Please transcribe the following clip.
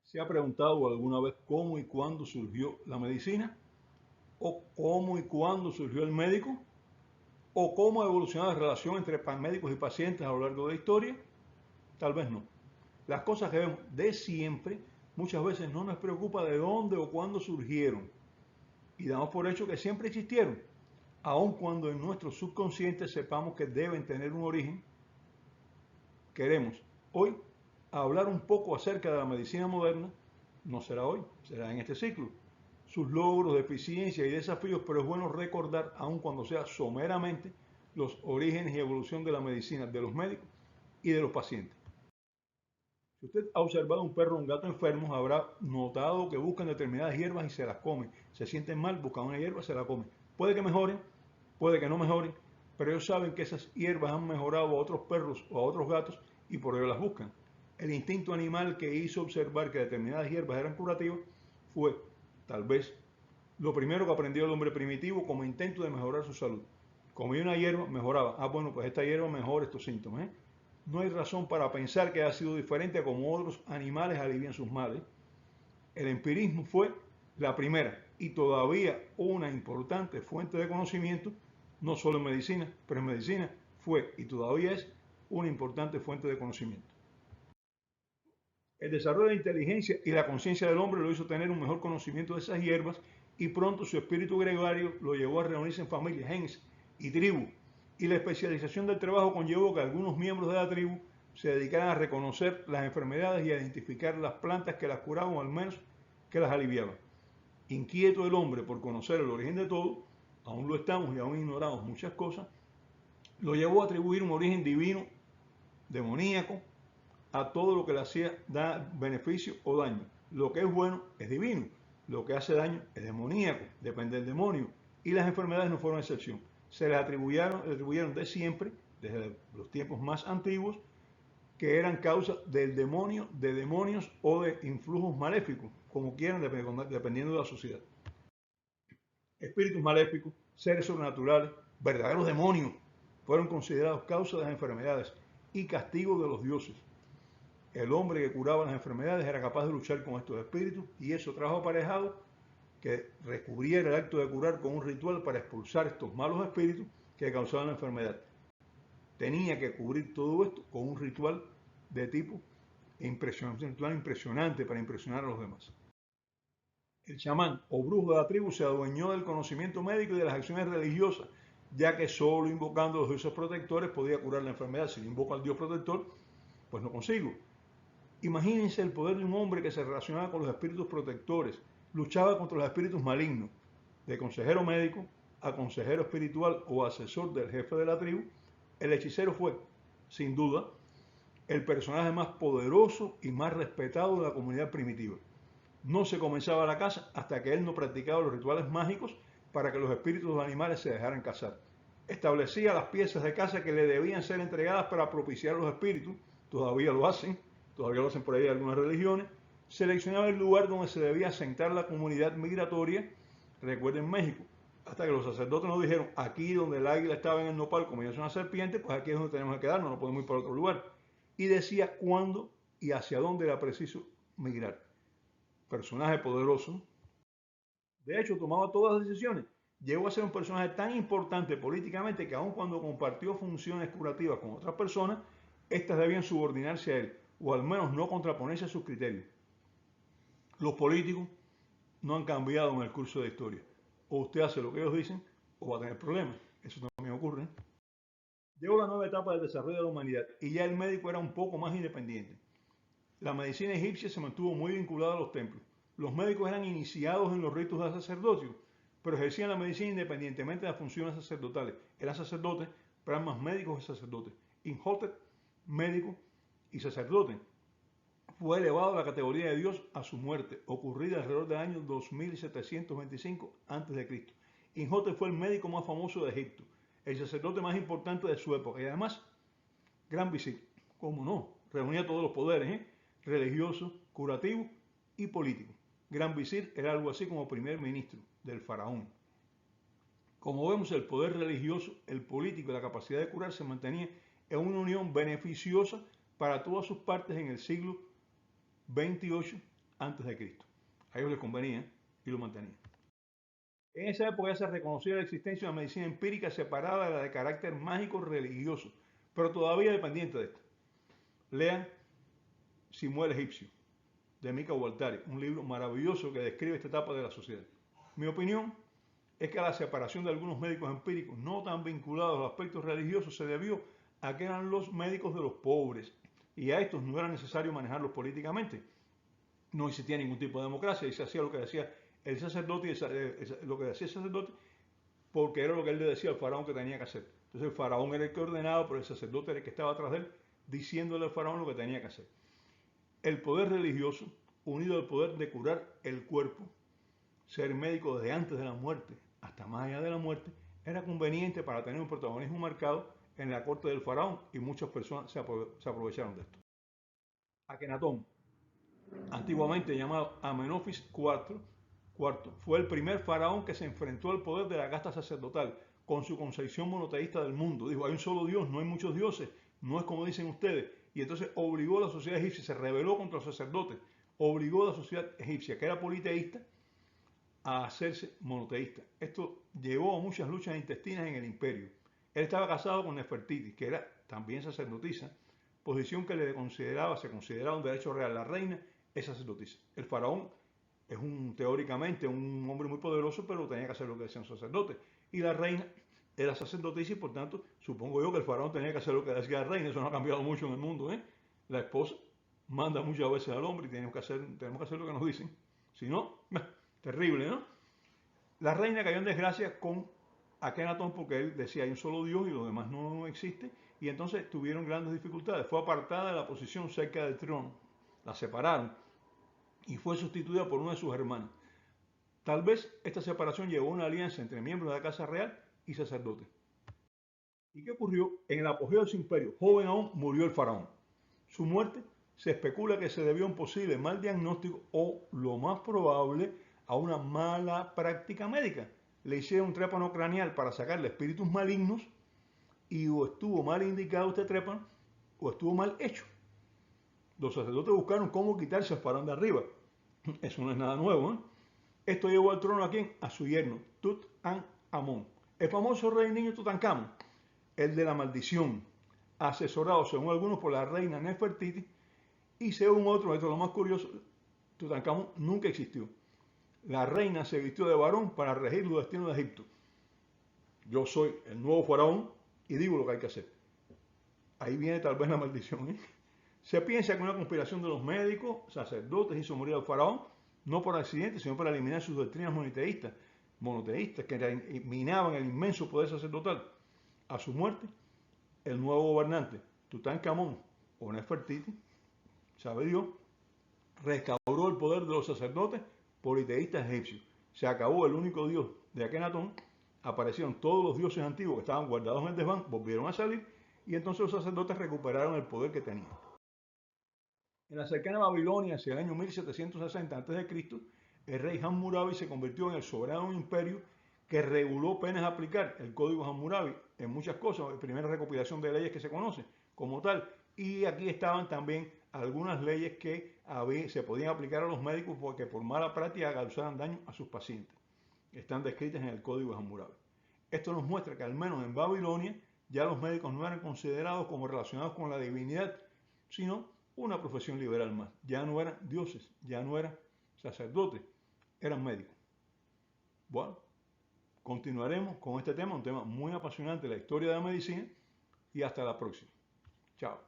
¿Se ha preguntado alguna vez cómo y cuándo surgió la medicina? ¿O cómo y cuándo surgió el médico? ¿O cómo ha evolucionado la relación entre médicos y pacientes a lo largo de la historia? Tal vez no. Las cosas que vemos de siempre muchas veces no nos preocupa de dónde o cuándo surgieron y damos por hecho que siempre existieron, aun cuando en nuestro subconsciente sepamos que deben tener un origen. Queremos hoy hablar un poco acerca de la medicina moderna. No será hoy, será en este ciclo. Sus logros, deficiencias y desafíos, pero es bueno recordar, aun cuando sea someramente, los orígenes y evolución de la medicina, de los médicos y de los pacientes. Si usted ha observado un perro o un gato enfermos, habrá notado que buscan determinadas hierbas y se las comen. Se sienten mal, buscan una hierba, se la comen. Puede que mejoren, puede que no mejoren, pero ellos saben que esas hierbas han mejorado a otros perros o a otros gatos y por ello las buscan. El instinto animal que hizo observar que determinadas hierbas eran curativas fue, tal vez, lo primero que aprendió el hombre primitivo como intento de mejorar su salud. Comía una hierba, mejoraba. Ah, bueno, pues esta hierba mejora estos síntomas. No hay razón para pensar que ha sido diferente a como otros animales alivian sus males. El empirismo fue la primera y todavía una importante fuente de conocimiento, no solo en medicina, pero en medicina fue y todavía es una importante fuente de conocimiento. El desarrollo de la inteligencia y la conciencia del hombre lo hizo tener un mejor conocimiento de esas hierbas y pronto su espíritu gregario lo llevó a reunirse en familias, gens y tribus. Y la especialización del trabajo conllevó que algunos miembros de la tribu se dedicaran a reconocer las enfermedades y a identificar las plantas que las curaban o al menos que las aliviaban. Inquieto el hombre por conocer el origen de todo, aún lo estamos y aún ignoramos muchas cosas, lo llevó a atribuir un origen divino, demoníaco, a todo lo que le hacía da beneficio o daño. Lo que es bueno es divino, lo que hace daño es demoníaco, depende del demonio. Y las enfermedades no fueron excepción. Se les atribuyeron de siempre, desde los tiempos más antiguos, que eran causa del demonio, de demonios o de influjos maléficos, como quieran, dependiendo de la sociedad. Espíritus maléficos, seres sobrenaturales, verdaderos demonios, fueron considerados causa de las enfermedades y castigo de los dioses. El hombre que curaba las enfermedades era capaz de luchar con estos espíritus y eso trajo aparejado que recubriera el acto de curar con un ritual para expulsar estos malos espíritus que causaban la enfermedad. Tenía que cubrir todo esto con un ritual de tipo impresionante para impresionar a los demás. El chamán o brujo de la tribu se adueñó del conocimiento médico y de las acciones religiosas, ya que solo invocando a los dioses protectores podía curar la enfermedad. Si invoco al dios protector, pues no consigo. Imagínense el poder de un hombre que se relacionaba con los espíritus protectores, luchaba contra los espíritus malignos, de consejero médico a consejero espiritual o asesor del jefe de la tribu. El hechicero fue, sin duda, el personaje más poderoso y más respetado de la comunidad primitiva. No se comenzaba la caza hasta que él no practicaba los rituales mágicos para que los espíritus de los animales se dejaran cazar. Establecía las piezas de caza que le debían ser entregadas para propiciar a los espíritus, todavía lo hacen por ahí algunas religiones. Seleccionaba el lugar donde se debía asentar la comunidad migratoria, recuerden México, hasta que los sacerdotes nos dijeron, aquí donde el águila estaba en el nopal, como ya es una serpiente, pues aquí es donde tenemos que quedarnos, no podemos ir para otro lugar. Y decía cuándo y hacia dónde era preciso migrar. Personaje poderoso. De hecho, tomaba todas las decisiones. Llegó a ser un personaje tan importante políticamente que aun cuando compartió funciones curativas con otras personas, éstas debían subordinarse a él, o al menos no contraponerse a sus criterios. Los políticos no han cambiado en el curso de la historia. O usted hace lo que ellos dicen, o va a tener problemas. Eso también ocurre. Llegó la nueva etapa del desarrollo de la humanidad y ya el médico era un poco más independiente. La medicina egipcia se mantuvo muy vinculada a los templos. Los médicos eran iniciados en los ritos de sacerdocio, pero ejercían la medicina independientemente de las funciones sacerdotales. Eran sacerdotes, pero eran más médicos que sacerdotes. Imhotep, médico y sacerdote, fue elevado a la categoría de Dios a su muerte, ocurrida alrededor del año 2725 a.C. Imhotep fue el médico más famoso de Egipto, el sacerdote más importante de su época y además gran visir. ¿Cómo no? Reunía todos los poderes, religioso, curativo y político. Gran visir era algo así como primer ministro del faraón. Como vemos, el poder religioso, el político y la capacidad de curar se mantenía en una unión beneficiosa para todas sus partes en el siglo XXVIII antes de Cristo. A ellos les convenía y lo mantenían. En esa época ya se reconocía la existencia de una medicina empírica separada de la de carácter mágico religioso, pero todavía dependiente de esta. Lean Simuel Egipcio, de Mika Waltari, un libro maravilloso que describe esta etapa de la sociedad. Mi opinión es que la separación de algunos médicos empíricos no tan vinculados a los aspectos religiosos se debió a que eran los médicos de los pobres y a estos no era necesario manejarlos políticamente. No existía ningún tipo de democracia y se hacía lo que decía el sacerdote lo que decía el sacerdote porque era lo que él le decía al faraón que tenía que hacer. Entonces el faraón era el que ordenaba, pero el sacerdote era el que estaba atrás de él diciéndole al faraón lo que tenía que hacer. El poder religioso, unido al poder de curar el cuerpo, ser médico desde antes de la muerte hasta más allá de la muerte, era conveniente para tener un protagonismo marcado en la corte del faraón y muchas personas se aprovecharon de esto. Akenatón, antiguamente llamado Amenofis IV, fue el primer faraón que se enfrentó al poder de la casta sacerdotal con su concepción monoteísta del mundo. Dijo, hay un solo Dios, no hay muchos dioses, no es como dicen ustedes. Y entonces obligó a la sociedad egipcia, se rebeló contra los sacerdotes, obligó a la sociedad egipcia, que era politeísta, a hacerse monoteísta. Esto llevó a muchas luchas intestinas en el imperio. Él estaba casado con Nefertiti, que era también sacerdotisa, posición que se consideraba un derecho real. La reina es sacerdotisa. El faraón es teóricamente un hombre muy poderoso, pero tenía que hacer lo que decían los sacerdotes. Y la reina era sacerdotisa y por tanto, supongo yo que el faraón tenía que hacer lo que decía la reina. Eso no ha cambiado mucho en el mundo, ¿eh? La esposa manda muchas veces al hombre y tenemos que hacer lo que nos dicen. Si no, terrible, ¿no? La reina cayó en desgracia con Akenatón porque él decía hay un solo Dios y lo demás no existe. Y entonces tuvieron grandes dificultades. Fue apartada de la posición cerca del trono. La separaron y fue sustituida por una de sus hermanas. Tal vez esta separación llevó a una alianza entre miembros de la Casa Real y sacerdotes. ¿Y qué ocurrió? En el apogeo de su imperio, joven aún, murió el faraón. Su muerte se especula que se debió a un posible mal diagnóstico o, lo más probable, a una mala práctica médica. Le hicieron un trépano craneal para sacarle espíritus malignos y o estuvo mal indicado este trépano o estuvo mal hecho. Los sacerdotes buscaron cómo quitarse el faraón de arriba. Eso no es nada nuevo, ¿eh? Esto llevó al trono a quién? A su yerno, Tutankhamón. El famoso rey niño Tutankamón, el de la maldición, asesorado según algunos por la reina Nefertiti y según otros, esto es lo más curioso, Tutankamón nunca existió. La reina se vistió de varón para regir los destinos de Egipto. Yo soy el nuevo faraón y digo lo que hay que hacer. Ahí viene tal vez la maldición, ¿eh? Se piensa que una conspiración de los médicos, sacerdotes hizo morir al faraón, no por accidente, sino para eliminar sus doctrinas monoteístas que minaban el inmenso poder sacerdotal. A su muerte, el nuevo gobernante, Tutankamón o Nefertiti, sabe Dios, restauró el poder de los sacerdotes politeístas egipcios. Se acabó el único dios de Akenatón, aparecieron todos los dioses antiguos que estaban guardados en el desván, volvieron a salir y entonces los sacerdotes recuperaron el poder que tenían. En la cercana Babilonia, hacia el año 1760 a.C., el rey Hammurabi se convirtió en el soberano de un imperio que reguló penas a aplicar, el código Hammurabi, en muchas cosas, la primera recopilación de leyes que se conoce como tal. Y aquí estaban también algunas leyes que se podían aplicar a los médicos porque por mala práctica causaban daño a sus pacientes. Están descritas en el código Hammurabi. Esto nos muestra que al menos en Babilonia ya los médicos no eran considerados como relacionados con la divinidad, sino una profesión liberal más. Ya no eran dioses, ya no eran sacerdotes, eran médicos. Bueno, continuaremos con este tema, un tema muy apasionante, la historia de la medicina, y hasta la próxima. Chao.